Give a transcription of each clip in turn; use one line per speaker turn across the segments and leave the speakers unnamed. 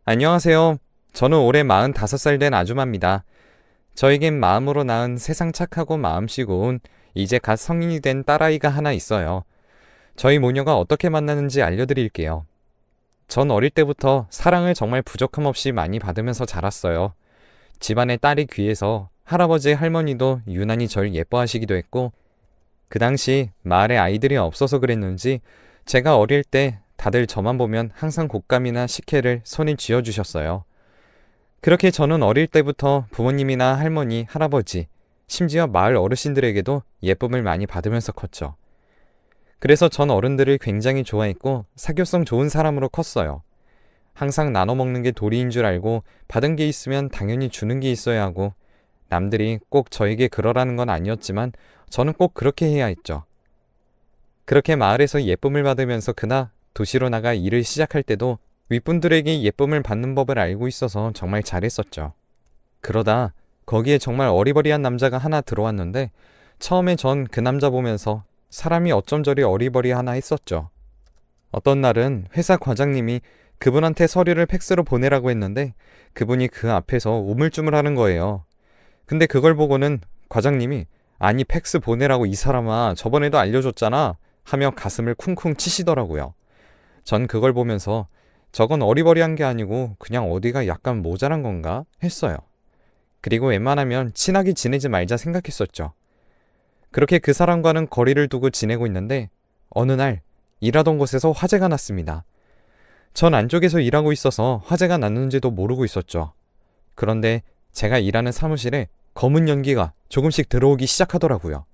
안녕하세요. 저는 올해 45살 된 아주마입니다. 저에겐 마음으로 낳은 세상 착하고 마음씨 고운 이제 갓 성인이 된 딸아이가 하나 있어요. 저희 모녀가 어떻게 만나는지 알려드릴게요. 전 어릴 때부터 사랑을 정말 부족함 없이 많이 받으면서 자랐어요. 집안에 딸이 귀해서 할아버지 할머니도 유난히 절 예뻐하시기도 했고, 그 당시 마을에 아이들이 없어서 그랬는지 제가 어릴 때 다들 저만 보면 항상 곶감이나 식혜를 손에 쥐어주셨어요. 그렇게 저는 어릴 때부터 부모님이나 할머니, 할아버지, 심지어 마을 어르신들에게도 예쁨을 많이 받으면서 컸죠. 그래서 전 어른들을 굉장히 좋아했고 사교성 좋은 사람으로 컸어요. 항상 나눠 먹는 게 도리인 줄 알고 받은 게 있으면 당연히 주는 게 있어야 하고, 남들이 꼭 저에게 그러라는 건 아니었지만 저는 꼭 그렇게 해야 했죠. 그렇게 마을에서 예쁨을 받으면서 그나 도시로 나가 일을 시작할 때도 윗분들에게 예쁨을 받는 법을 알고 있어서 정말 잘했었죠. 그러다 거기에 정말 어리버리한 남자가 하나 들어왔는데, 처음에 전 그 남자 보면서 사람이 어쩜 저리 어리버리하나 했었죠. 어떤 날은 회사 과장님이 그분한테 서류를 팩스로 보내라고 했는데 그분이 그 앞에서 우물쭈물하는 거예요. 근데 그걸 보고는 과장님이 "아니 팩스 보내라고 이 사람아, 저번에도 알려줬잖아" 하며 가슴을 쿵쿵 치시더라고요. 전 그걸 보면서 저건 어리버리한 게 아니고 그냥 어디가 약간 모자란 건가 했어요. 그리고 웬만하면 친하게 지내지 말자 생각했었죠. 그렇게 그 사람과는 거리를 두고 지내고 있는데 어느 날 일하던 곳에서 화재가 났습니다. 전 안쪽에서 일하고 있어서 화재가 났는지도 모르고 있었죠. 그런데 제가 일하는 사무실에 검은 연기가 조금씩 들어오기 시작하더라고요.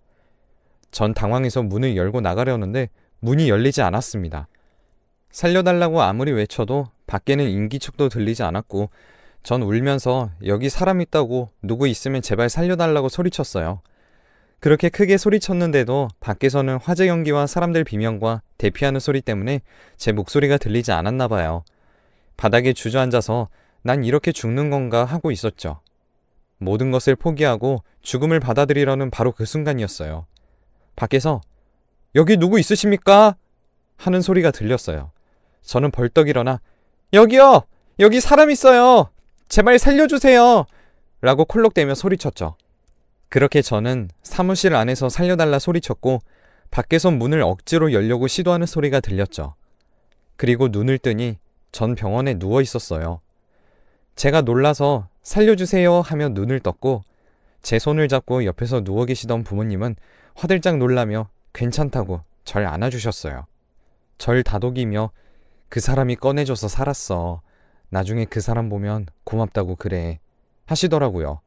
전 당황해서 문을 열고 나가려는데 문이 열리지 않았습니다. 살려달라고 아무리 외쳐도 밖에는 인기척도 들리지 않았고, 전 울면서 "여기 사람 있다고, 누구 있으면 제발 살려달라고" 소리쳤어요. 그렇게 크게 소리쳤는데도 밖에서는 화재 연기와 사람들 비명과 대피하는 소리 때문에 제 목소리가 들리지 않았나 봐요. 바닥에 주저앉아서 "난 이렇게 죽는 건가" 하고 있었죠. 모든 것을 포기하고 죽음을 받아들이려는 바로 그 순간이었어요. 밖에서 "여기 누구 있으십니까?" 하는 소리가 들렸어요. 저는 벌떡 일어나 "여기요! 여기 사람 있어요! 제발 살려주세요!" 라고 콜록대며 소리쳤죠. 그렇게 저는 사무실 안에서 살려달라 소리쳤고, 밖에서 문을 억지로 열려고 시도하는 소리가 들렸죠. 그리고 눈을 뜨니 전 병원에 누워 있었어요. 제가 놀라서 "살려주세요" 하며 눈을 떴고, 제 손을 잡고 옆에서 누워 계시던 부모님은 화들짝 놀라며 괜찮다고 절 안아주셨어요. 절 다독이며 "그 사람이 꺼내줘서 살았어. 나중에 그 사람 보면 고맙다고 그래" 하시더라고요.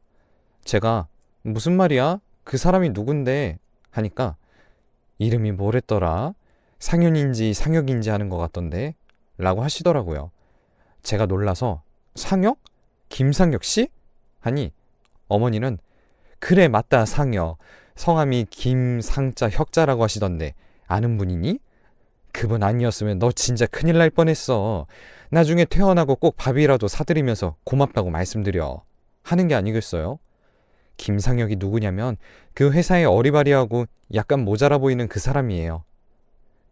제가 "무슨 말이야? 그 사람이 누군데?" 하니까 "이름이 뭐랬더라? 상윤인지 상혁인지 하는 것 같던데" 라고 하시더라고요. 제가 놀라서 "상혁? 김상혁 씨?" 하니 어머니는 "그래 맞다, 상혁. 성함이 김상자 혁자라고 하시던데 아는 분이니? 그분 아니었으면 너 진짜 큰일 날 뻔했어. 나중에 퇴원하고 꼭 밥이라도 사드리면서 고맙다고 말씀드려" 하는 게 아니겠어요? 김상혁이 누구냐면 그 회사에 어리바리하고 약간 모자라 보이는 그 사람이에요.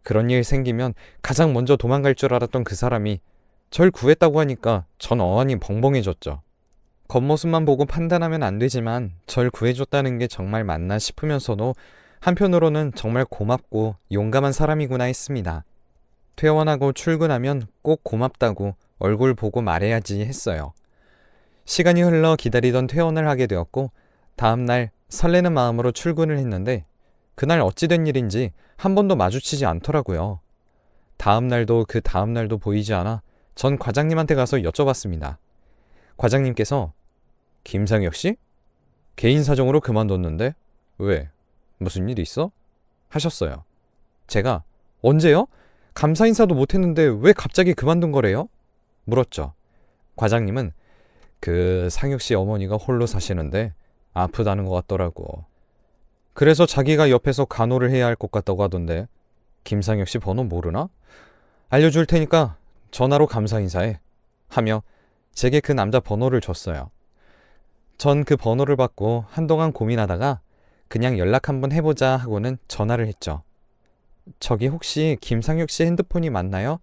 그런 일 생기면 가장 먼저 도망갈 줄 알았던 그 사람이 절 구했다고 하니까 전 어안이 벙벙해졌죠. 겉모습만 보고 판단하면 안 되지만 절 구해줬다는 게 정말 맞나 싶으면서도 한편으로는 정말 고맙고 용감한 사람이구나 했습니다. 퇴원하고 출근하면 꼭 고맙다고 얼굴 보고 말해야지 했어요. 시간이 흘러 기다리던 퇴원을 하게 되었고, 다음날 설레는 마음으로 출근을 했는데 그날 어찌된 일인지 한 번도 마주치지 않더라고요. 다음날도 그 다음날도 보이지 않아 전 과장님한테 가서 여쭤봤습니다. 과장님께서 "김상혁 씨? 개인 사정으로 그만뒀는데 왜? 무슨 일 있어?" 하셨어요. 제가 "언제요? 감사 인사도 못했는데 왜 갑자기 그만둔 거래요?" 물었죠. 과장님은 "그 상혁 씨 어머니가 홀로 사시는데 아프다는 것 같더라고. 그래서 자기가 옆에서 간호를 해야 할 것 같다고 하던데 김상혁 씨 번호 모르나? 알려줄 테니까 전화로 감사 인사해" 하며 제게 그 남자 번호를 줬어요. 전 그 번호를 받고 한동안 고민하다가 그냥 연락 한번 해보자 하고는 전화를 했죠. "저기 혹시 김상혁 씨 핸드폰이 맞나요?"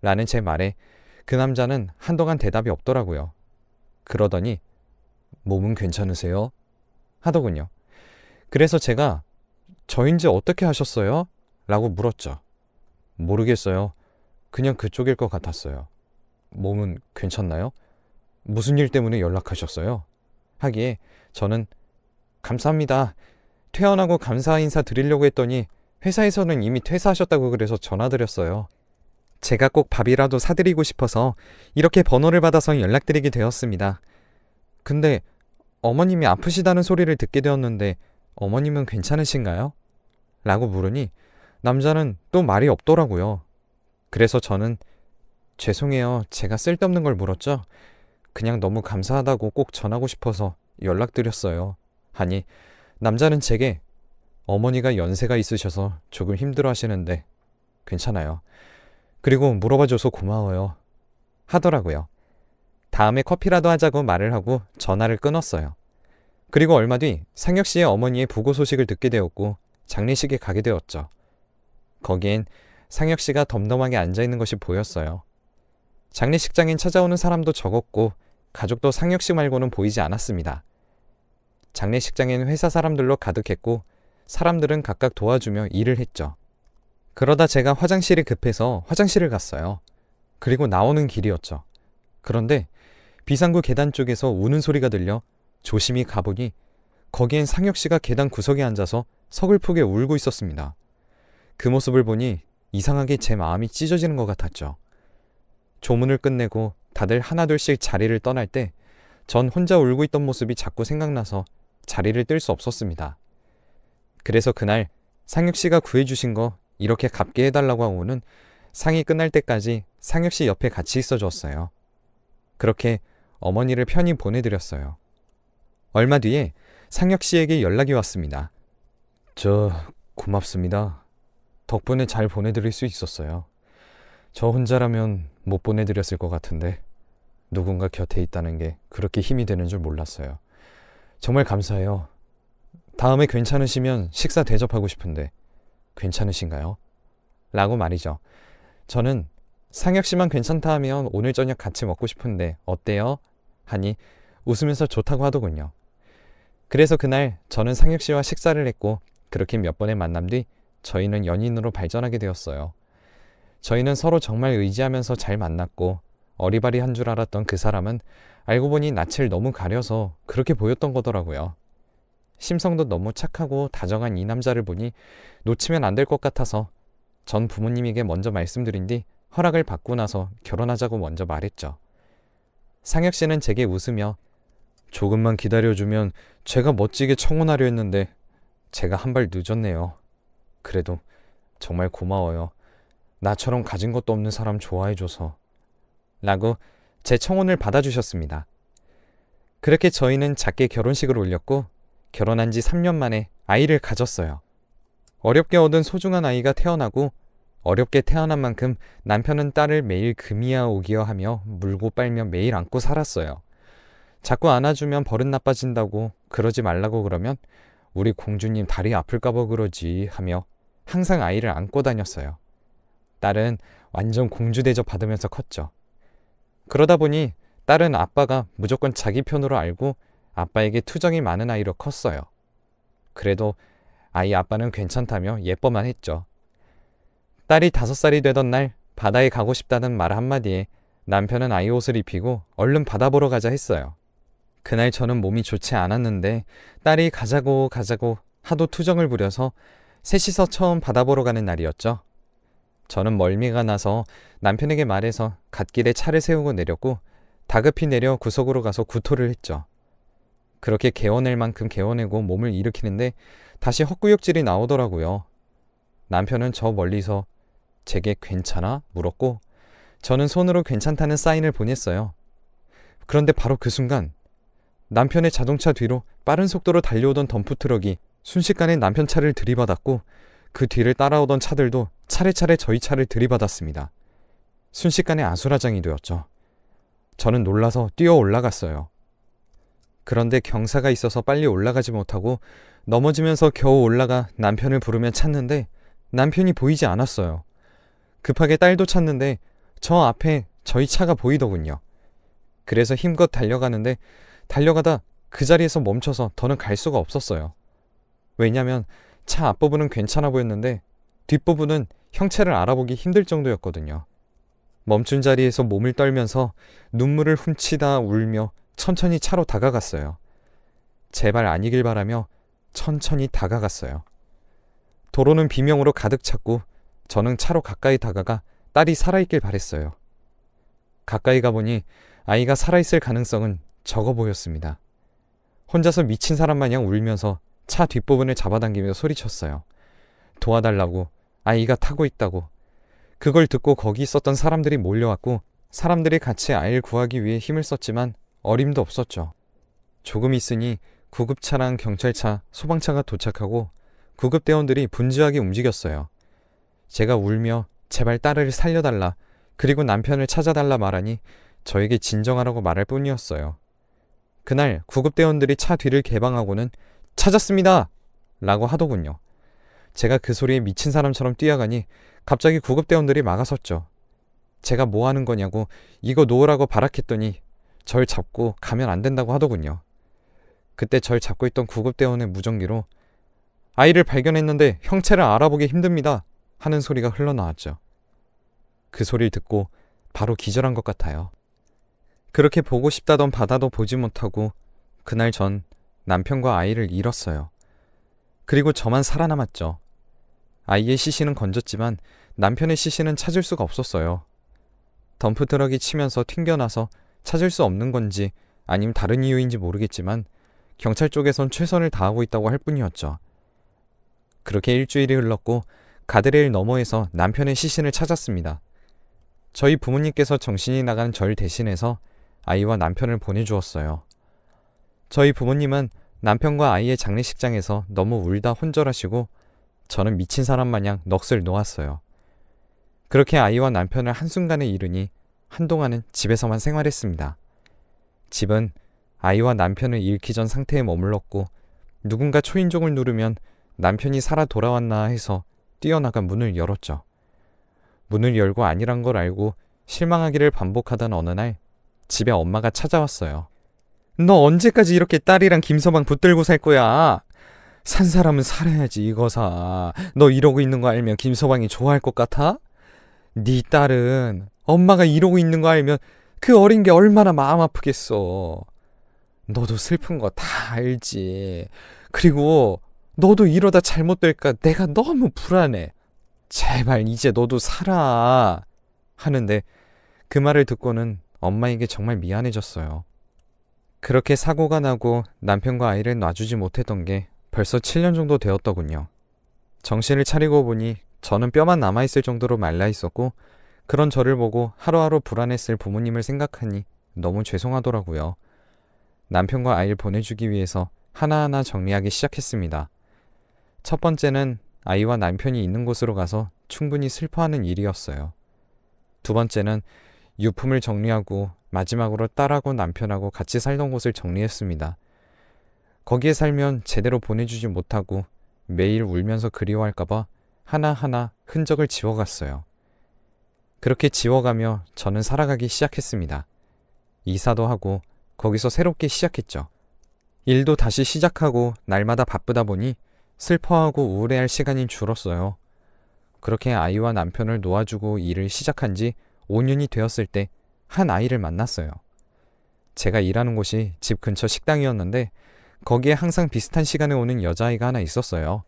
라는 제 말에 그 남자는 한동안 대답이 없더라고요. 그러더니 몸은 괜찮으세요? 하더군요. 그래서 제가 저인지 어떻게 하셨어요? 라고 물었죠. 모르겠어요. 그냥 그쪽일 것 같았어요. 몸은 괜찮나요? 무슨 일 때문에 연락하셨어요? 하기에 저는 감사합니다. 퇴원하고 감사 인사 드리려고 했더니 회사에서는 이미 퇴사하셨다고 그래서 전화드렸어요. 제가 꼭 밥이라도 사드리고 싶어서 이렇게 번호를 받아서 연락드리게 되었습니다. 근데 어머님이 아프시다는 소리를 듣게 되었는데 어머님은 괜찮으신가요? 라고 물으니 남자는 또 말이 없더라고요. 그래서 저는 죄송해요. 제가 쓸데없는 걸 물었죠. 그냥 너무 감사하다고 꼭 전하고 싶어서 연락드렸어요. 하니 남자는 제게 어머니가 연세가 있으셔서 조금 힘들어 하시는데 괜찮아요. 그리고 물어봐줘서 고마워요. 하더라고요. 다음에 커피라도 하자고 말을 하고 전화를 끊었어요. 그리고 얼마 뒤 상혁 씨의 어머니의 부고 소식을 듣게 되었고 장례식에 가게 되었죠. 거기엔 상혁 씨가 덤덤하게 앉아있는 것이 보였어요. 장례식장엔 찾아오는 사람도 적었고 가족도 상혁 씨 말고는 보이지 않았습니다. 장례식장에는 회사 사람들로 가득했고 사람들은 각각 도와주며 일을 했죠. 그러다 제가 화장실이 급해서 화장실을 갔어요. 그리고 나오는 길이었죠. 그런데 비상구 계단 쪽에서 우는 소리가 들려 조심히 가보니 거기엔 상혁 씨가 계단 구석에 앉아서 서글프게 울고 있었습니다. 그 모습을 보니 이상하게 제 마음이 찢어지는 것 같았죠. 조문을 끝내고 다들 하나둘씩 자리를 떠날 때 전 혼자 울고 있던 모습이 자꾸 생각나서 자리를 뜰 수 없었습니다. 그래서 그날 상혁 씨가 구해주신 거 이렇게 갚게 해달라고 하고는 상이 끝날 때까지 상혁 씨 옆에 같이 있어 줬어요. 그렇게 어머니를 편히 보내드렸어요. 얼마 뒤에 상혁 씨에게 연락이 왔습니다. 고맙습니다. 덕분에 잘 보내드릴 수 있었어요. 저 혼자라면 못 보내드렸을 것 같은데 누군가 곁에 있다는 게 그렇게 힘이 되는 줄 몰랐어요. 정말 감사해요. 다음에 괜찮으시면 식사 대접하고 싶은데 괜찮으신가요? 라고 말이죠. 저는 상혁 씨만 괜찮다 하면 오늘 저녁 같이 먹고 싶은데 어때요? 하니 웃으면서 좋다고 하더군요. 그래서 그날 저는 상혁 씨와 식사를 했고 그렇게 몇 번의 만남 뒤 저희는 연인으로 발전하게 되었어요. 저희는 서로 정말 의지하면서 잘 만났고 어리바리한 줄 알았던 그 사람은 알고 보니 낯을 너무 가려서 그렇게 보였던 거더라고요. 심성도 너무 착하고 다정한 이 남자를 보니 놓치면 안 될 것 같아서 전 부모님에게 먼저 말씀드린 뒤 허락을 받고 나서 결혼하자고 먼저 말했죠. 상혁 씨는 제게 웃으며 조금만 기다려주면 제가 멋지게 청혼하려 했는데 제가 한 발 늦었네요. 그래도 정말 고마워요. 나처럼 가진 것도 없는 사람 좋아해줘서. 라고 제 청혼을 받아주셨습니다. 그렇게 저희는 작게 결혼식을 올렸고 결혼한 지 3년 만에 아이를 가졌어요. 어렵게 얻은 소중한 아이가 태어나고 어렵게 태어난 만큼 남편은 딸을 매일 금이야 오기야 하며 물고 빨며 매일 안고 살았어요. 자꾸 안아주면 버릇 나빠진다고 그러지 말라고 그러면 우리 공주님 다리 아플까봐 그러지 하며 항상 아이를 안고 다녔어요. 딸은 완전 공주 대접 받으면서 컸죠. 그러다 보니 딸은 아빠가 무조건 자기 편으로 알고 아빠에게 투정이 많은 아이로 컸어요. 그래도 아이 아빠는 괜찮다며 예뻐만 했죠. 딸이 5살이 되던 날 바다에 가고 싶다는 말 한마디에 남편은 아이 옷을 입히고 얼른 바다 보러 가자 했어요. 그날 저는 몸이 좋지 않았는데 딸이 가자고 하도 투정을 부려서 셋이서 처음 바다 보러 가는 날이었죠. 저는 멀미가 나서 남편에게 말해서 갓길에 차를 세우고 내렸고 다급히 내려 구석으로 가서 구토를 했죠. 그렇게 개워낼 만큼 개워내고 몸을 일으키는데 다시 헛구역질이 나오더라고요. 남편은 저 멀리서 제게 괜찮아? 물었고 저는 손으로 괜찮다는 사인을 보냈어요. 그런데 바로 그 순간 남편의 자동차 뒤로 빠른 속도로 달려오던 덤프트럭이 순식간에 남편 차를 들이받았고 그 뒤를 따라오던 차들도 차례차례 저희 차를 들이받았습니다. 순식간에 아수라장이 되었죠. 저는 놀라서 뛰어 올라갔어요. 그런데 경사가 있어서 빨리 올라가지 못하고 넘어지면서 겨우 올라가 남편을 부르며 찾는데 남편이 보이지 않았어요. 급하게 딸도 찾는데 저 앞에 저희 차가 보이더군요. 그래서 힘껏 달려가는데 달려가다 그 자리에서 멈춰서 더는 갈 수가 없었어요. 왜냐면 차 앞부분은 괜찮아 보였는데 뒷부분은 형체를 알아보기 힘들 정도였거든요. 멈춘 자리에서 몸을 떨면서 눈물을 훔치다 울며 천천히 차로 다가갔어요. 제발 아니길 바라며 천천히 다가갔어요. 도로는 비명으로 가득 찼고 저는 차로 가까이 다가가 딸이 살아있길 바랬어요. 가까이 가보니 아이가 살아있을 가능성은 적어 보였습니다. 혼자서 미친 사람 마냥 울면서 차 뒷부분을 잡아당기며 소리쳤어요. 도와달라고, 아이가 타고 있다고. 그걸 듣고 거기 있었던 사람들이 몰려왔고 사람들이 같이 아이를 구하기 위해 힘을 썼지만 어림도 없었죠. 조금 있으니 구급차랑 경찰차, 소방차가 도착하고 구급대원들이 분주하게 움직였어요. 제가 울며 제발 딸을 살려달라, 그리고 남편을 찾아달라 말하니 저에게 진정하라고 말할 뿐이었어요. 그날 구급대원들이 차 뒤를 개방하고는 찾았습니다! 라고 하더군요. 제가 그 소리에 미친 사람처럼 뛰어가니 갑자기 구급대원들이 막아섰죠. 제가 뭐 하는 거냐고 이거 놓으라고 발악했더니 절 잡고 가면 안 된다고 하더군요. 그때 절 잡고 있던 구급대원의 무전기로 아이를 발견했는데 형체를 알아보기 힘듭니다 하는 소리가 흘러나왔죠. 그 소리를 듣고 바로 기절한 것 같아요. 그렇게 보고 싶다던 바다도 보지 못하고 그날 전 남편과 아이를 잃었어요. 그리고 저만 살아남았죠. 아이의 시신은 건졌지만 남편의 시신은 찾을 수가 없었어요. 덤프트럭이 치면서 튕겨나서 찾을 수 없는 건지 아니면 다른 이유인지 모르겠지만 경찰 쪽에선 최선을 다하고 있다고 할 뿐이었죠. 그렇게 일주일이 흘렀고 가드레일 너머에서 남편의 시신을 찾았습니다. 저희 부모님께서 정신이 나간 절 대신해서 아이와 남편을 보내주었어요. 저희 부모님은 남편과 아이의 장례식장에서 너무 울다 혼절하시고 저는 미친 사람 마냥 넋을 놓았어요. 그렇게 아이와 남편을 한순간에 잃으니 한동안은 집에서만 생활했습니다. 집은 아이와 남편을 잃기 전 상태에 머물렀고 누군가 초인종을 누르면 남편이 살아 돌아왔나 해서 뛰어나가 문을 열었죠. 문을 열고 아니란 걸 알고 실망하기를 반복하던 어느 날 집에 엄마가 찾아왔어요. 너 언제까지 이렇게 딸이랑 김서방 붙들고 살 거야? 산 사람은 살아야지 이거사. 너 이러고 있는 거 알면 김서방이 좋아할 것 같아? 네 딸은 엄마가 이러고 있는 거 알면 그 어린 게 얼마나 마음 아프겠어. 너도 슬픈 거 다 알지. 그리고 너도 이러다 잘못될까 내가 너무 불안해. 제발 이제 너도 살아. 하는데 그 말을 듣고는 엄마에게 정말 미안해졌어요. 그렇게 사고가 나고 남편과 아이를 놔주지 못했던 게 벌써 7년 정도 되었더군요. 정신을 차리고 보니 저는 뼈만 남아있을 정도로 말라있었고 그런 저를 보고 하루하루 불안했을 부모님을 생각하니 너무 죄송하더라고요. 남편과 아이를 보내주기 위해서 하나하나 정리하기 시작했습니다. 첫 번째는 아이와 남편이 있는 곳으로 가서 충분히 슬퍼하는 일이었어요. 두 번째는 유품을 정리하고 마지막으로 딸하고 남편하고 같이 살던 곳을 정리했습니다. 거기에 살면 제대로 보내주지 못하고 매일 울면서 그리워할까봐 하나하나 흔적을 지워갔어요. 그렇게 지워가며 저는 살아가기 시작했습니다. 이사도 하고 거기서 새롭게 시작했죠. 일도 다시 시작하고 날마다 바쁘다 보니 슬퍼하고 우울해할 시간이 줄었어요. 그렇게 아이와 남편을 놓아주고 일을 시작한 지 5년이 되었을 때 한 아이를 만났어요. 제가 일하는 곳이 집 근처 식당이었는데 거기에 항상 비슷한 시간에 오는 여자아이가 하나 있었어요.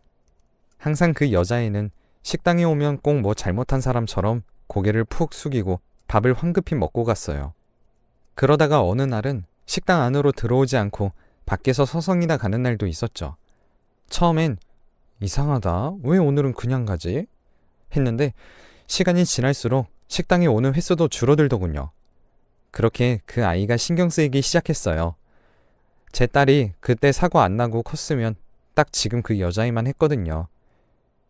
항상 그 여자애는 식당에 오면 꼭 뭐 잘못한 사람처럼 고개를 푹 숙이고 밥을 황급히 먹고 갔어요. 그러다가 어느 날은 식당 안으로 들어오지 않고 밖에서 서성이나 가는 날도 있었죠. 처음엔 이상하다, 왜 오늘은 그냥 가지? 했는데 시간이 지날수록 식당에 오는 횟수도 줄어들더군요. 그렇게 그 아이가 신경 쓰이기 시작했어요. 제 딸이 그때 사고 안 나고 컸으면 딱 지금 그 여자애만 했거든요.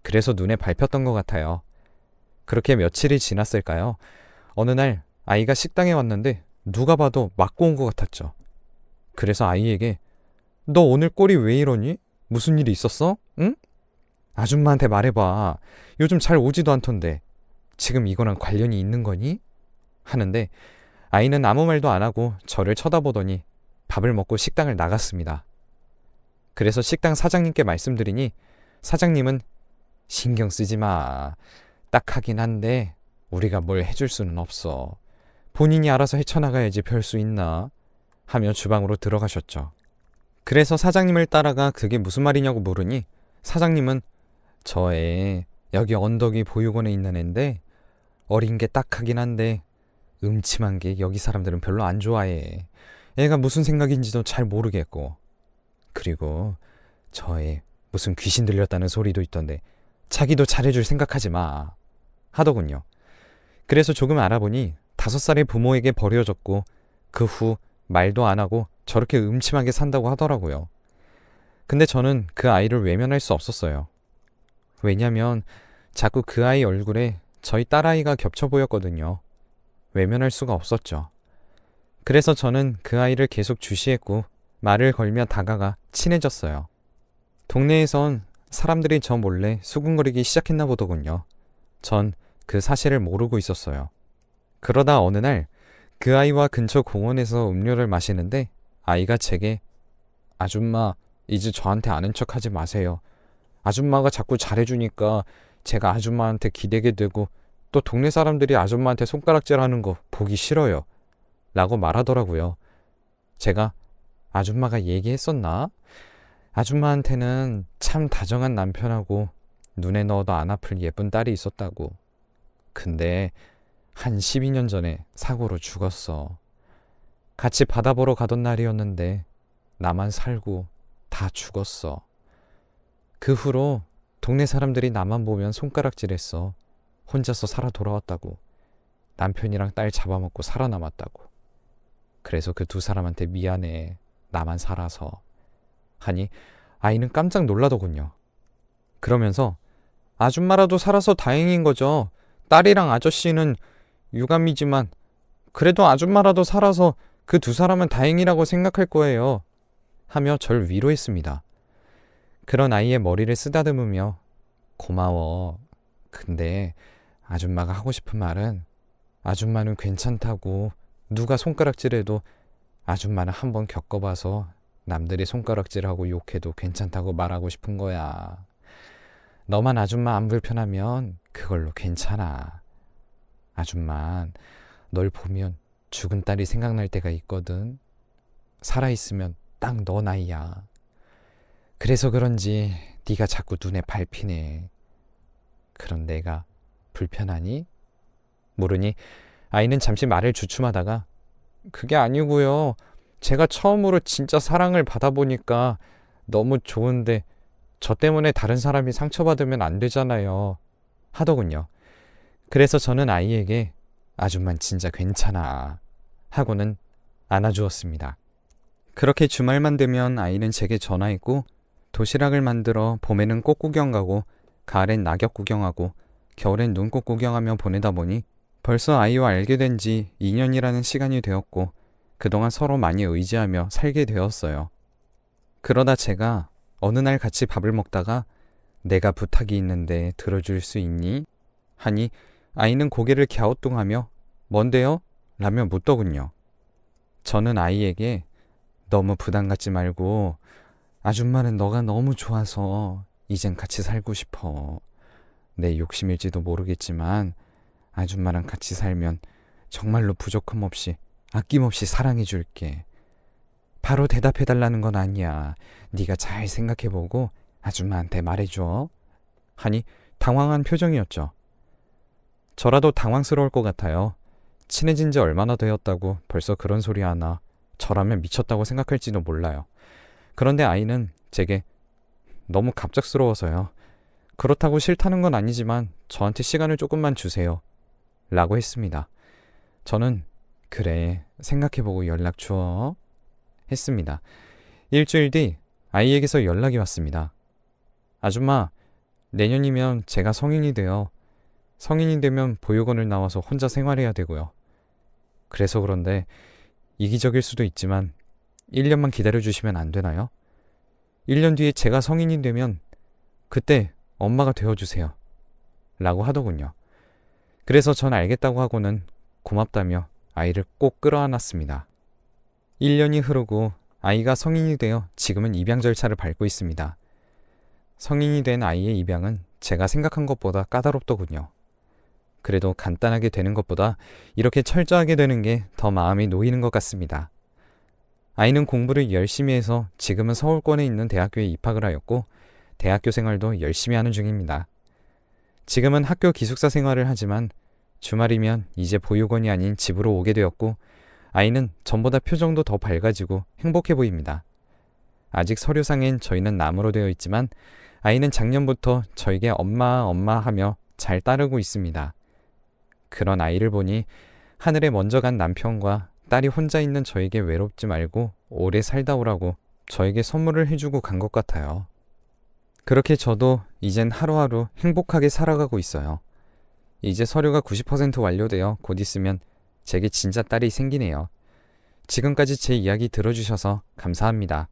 그래서 눈에 밟혔던 것 같아요. 그렇게 며칠이 지났을까요? 어느 날 아이가 식당에 왔는데 누가 봐도 맞고 온 것 같았죠. 그래서 아이에게 너 오늘 꼴이 왜 이러니? 무슨 일이 있었어? 응? 아줌마한테 말해봐. 요즘 잘 오지도 않던데 지금 이거랑 관련이 있는 거니? 하는데 아이는 아무 말도 안 하고 저를 쳐다보더니 밥을 먹고 식당을 나갔습니다. 그래서 식당 사장님께 말씀드리니 사장님은 신경 쓰지 마. 딱하긴 한데 우리가 뭘 해줄 수는 없어. 본인이 알아서 헤쳐나가야지 별 수 있나? 하며 주방으로 들어가셨죠. 그래서 사장님을 따라가 그게 무슨 말이냐고 물으니 사장님은 저 애 여기 언덕이 보육원에 있는 앤데 어린 게 딱하긴 한데 음침한 게 여기 사람들은 별로 안 좋아해. 애가 무슨 생각인지도 잘 모르겠고 그리고 저 애 무슨 귀신 들렸다는 소리도 있던데 자기도 잘해줄 생각하지 마 하더군요. 그래서 조금 알아보니 5살의 부모에게 버려졌고 그 후 말도 안 하고 저렇게 음침하게 산다고 하더라고요. 근데 저는 그 아이를 외면할 수 없었어요. 왜냐면 자꾸 그 아이 얼굴에 저희 딸아이가 겹쳐 보였거든요. 외면할 수가 없었죠. 그래서 저는 그 아이를 계속 주시했고 말을 걸며 다가가 친해졌어요. 동네에선 사람들이 저 몰래 수군거리기 시작했나 보더군요. 전 그 사실을 모르고 있었어요. 그러다 어느 날 그 아이와 근처 공원에서 음료를 마시는데 아이가 제게 아줌마 이제 저한테 아는 척 하지 마세요. 아줌마가 자꾸 잘해주니까 제가 아줌마한테 기대게 되고 또 동네 사람들이 아줌마한테 손가락질하는 거 보기 싫어요. 라고 말하더라고요. 제가 아줌마가 얘기했었나? 아줌마한테는 참 다정한 남편하고 눈에 넣어도 안 아플 예쁜 딸이 있었다고. 근데 한 12년 전에 사고로 죽었어. 같이 바다 보러 가던 날이었는데 나만 살고 다 죽었어. 그 후로 동네 사람들이 나만 보면 손가락질했어. 혼자서 살아 돌아왔다고. 남편이랑 딸 잡아먹고 살아남았다고. 그래서 그 2사람한테 미안해. 나만 살아서. 하니 아이는 깜짝 놀라더군요. 그러면서 아줌마라도 살아서 다행인 거죠. 딸이랑 아저씨는 유감이지만 그래도 아줌마라도 살아서 그 2사람은 다행이라고 생각할 거예요. 하며 절 위로했습니다. 그런 아이의 머리를 쓰다듬으며 고마워. 근데 아줌마가 하고 싶은 말은 아줌마는 괜찮다고 누가 손가락질해도 아줌마는 한번 겪어봐서 남들이 손가락질하고 욕해도 괜찮다고 말하고 싶은 거야. 너만 아줌마 안 불편하면 그걸로 괜찮아. 아줌만 널 보면 죽은 딸이 생각날 때가 있거든. 살아있으면 딱 너 나이야. 그래서 그런지 네가 자꾸 눈에 밟히네. 그런 내가 불편하니? 물으니 아이는 잠시 말을 주춤하다가 그게 아니고요. 제가 처음으로 진짜 사랑을 받아보니까 너무 좋은데 저 때문에 다른 사람이 상처받으면 안 되잖아요. 하더군요. 그래서 저는 아이에게 아줌만 진짜 괜찮아 하고는 안아주었습니다. 그렇게 주말만 되면 아이는 제게 전화했고 도시락을 만들어 봄에는 꽃 구경 가고 가을엔 낙엽 구경하고 겨울엔 눈꽃 구경하며 보내다 보니 벌써 아이와 알게 된 지 2년이라는 시간이 되었고 그동안 서로 많이 의지하며 살게 되었어요. 그러다 제가 어느 날 같이 밥을 먹다가 내가 부탁이 있는데 들어줄 수 있니? 하니 아이는 고개를 갸우뚱하며 뭔데요? 라며 묻더군요. 저는 아이에게 너무 부담 갖지 말고 아줌마는 너가 너무 좋아서 이젠 같이 살고 싶어. 내 욕심일지도 모르겠지만 아줌마랑 같이 살면 정말로 부족함 없이 아낌없이 사랑해 줄게. 바로 대답해달라는 건 아니야. 네가 잘 생각해보고 아줌마한테 말해줘. 하니 당황한 표정이었죠. 저라도 당황스러울 것 같아요. 친해진 지 얼마나 되었다고 벌써 그런 소리 하나. 저라면 미쳤다고 생각할지도 몰라요. 그런데 아이는 제게 너무 갑작스러워서요. 그렇다고 싫다는 건 아니지만 저한테 시간을 조금만 주세요. 라고 했습니다. 저는 그래 생각해보고 연락 줘 했습니다. 일주일 뒤 아이에게서 연락이 왔습니다. 아줌마, 내년이면 제가 성인이 되면 보육원을 나와서 혼자 생활해야 되고요. 그래서 그런데 이기적일 수도 있지만 1년만 기다려주시면 안 되나요? 1년 뒤에 제가 성인이 되면 그때 엄마가 되어주세요. 라고 하더군요. 그래서 전 알겠다고 하고는 고맙다며 아이를 꼭 끌어안았습니다. 1년이 흐르고 아이가 성인이 되어 지금은 입양 절차를 밟고 있습니다. 성인이 된 아이의 입양은 제가 생각한 것보다 까다롭더군요. 그래도 간단하게 되는 것보다 이렇게 철저하게 되는 게 더 마음이 놓이는 것 같습니다. 아이는 공부를 열심히 해서 지금은 서울권에 있는 대학교에 입학을 하였고 대학교 생활도 열심히 하는 중입니다. 지금은 학교 기숙사 생활을 하지만 주말이면 이제 보육원이 아닌 집으로 오게 되었고 아이는 전보다 표정도 더 밝아지고 행복해 보입니다. 아직 서류상엔 저희는 남으로 되어 있지만 아이는 작년부터 저에게 엄마 엄마 하며 잘 따르고 있습니다. 그런 아이를 보니 하늘에 먼저 간 남편과 딸이 혼자 있는 저에게 외롭지 말고 오래 살다 오라고 저에게 선물을 해주고 간 것 같아요. 그렇게 저도 이젠 하루하루 행복하게 살아가고 있어요. 이제 서류가 90% 완료되어 곧 있으면 제게 진짜 딸이 생기네요. 지금까지 제 이야기 들어주셔서 감사합니다.